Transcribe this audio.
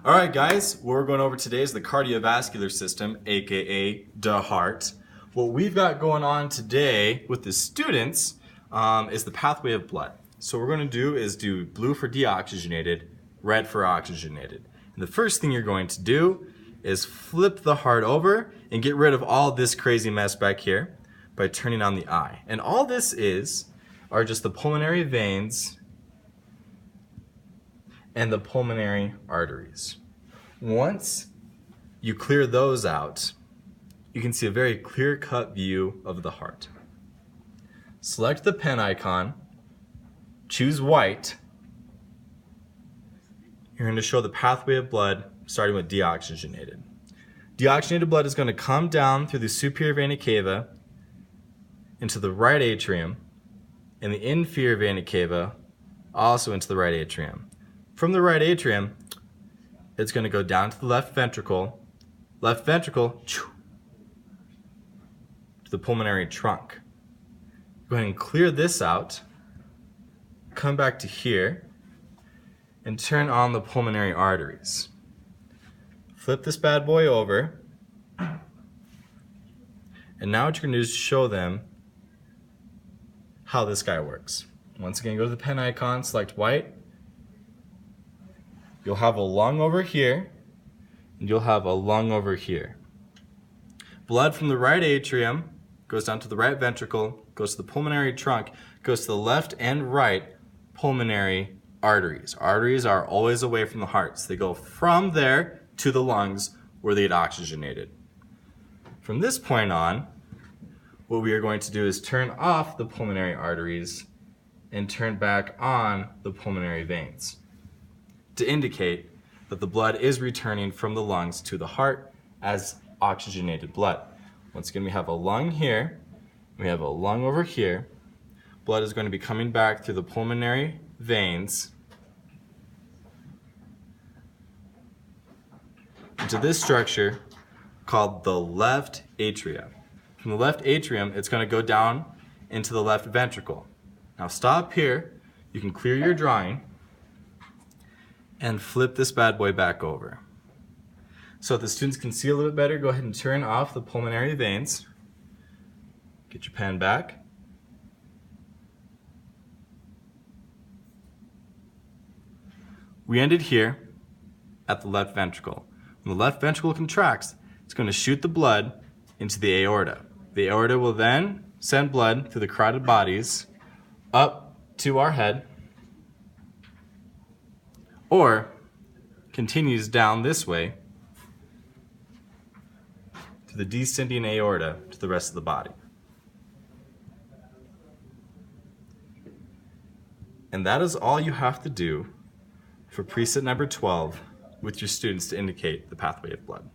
All right, guys, what we're going over today is the cardiovascular system, aka the heart. What we've got going on today with the students is the pathway of blood. So what we're going to do is do blue for deoxygenated, red for oxygenated. And the first thing you're going to do is flip the heart over and get rid of all this crazy mess back here by turning on the eye. And all this are just the pulmonary veins and the pulmonary arteries. Once you clear those out, you can see a very clear-cut view of the heart. Select the pen icon, choose white. You're going to show the pathway of blood starting with deoxygenated. Deoxygenated blood is going to come down through the superior vena cava into the right atrium, and the inferior vena cava also into the right atrium. From the right atrium, it's going to go down to the left ventricle to the pulmonary trunk. Go ahead and clear this out, come back to here, and turn on the pulmonary arteries. Flip this bad boy over, and now what you're going to do is show them how this guy works. Once again, go to the pen icon, select white. You'll have a lung over here, and you'll have a lung over here. Blood from the right atrium goes down to the right ventricle, goes to the pulmonary trunk, goes to the left and right pulmonary arteries. Arteries are always away from the heart, so they go from there to the lungs where they get oxygenated. From this point on, what we are going to do is turn off the pulmonary arteries and turn back on the pulmonary veins to indicate that the blood is returning from the lungs to the heart as oxygenated blood. Once again, we have a lung here, we have a lung over here. Blood is going to be coming back through the pulmonary veins into this structure called the left atrium. From the left atrium, it's going to go down into the left ventricle. Now stop here, you can clear your drawing, and flip this bad boy back over. So if the students can see a little bit better, go ahead and turn off the pulmonary veins. Get your pen back. We ended here at the left ventricle. When the left ventricle contracts, it's going to shoot the blood into the aorta. The aorta will then send blood through the carotid bodies up to our head, or continues down this way to the descending aorta to the rest of the body. And that is all you have to do for preset number 12 with your students to indicate the pathway of blood.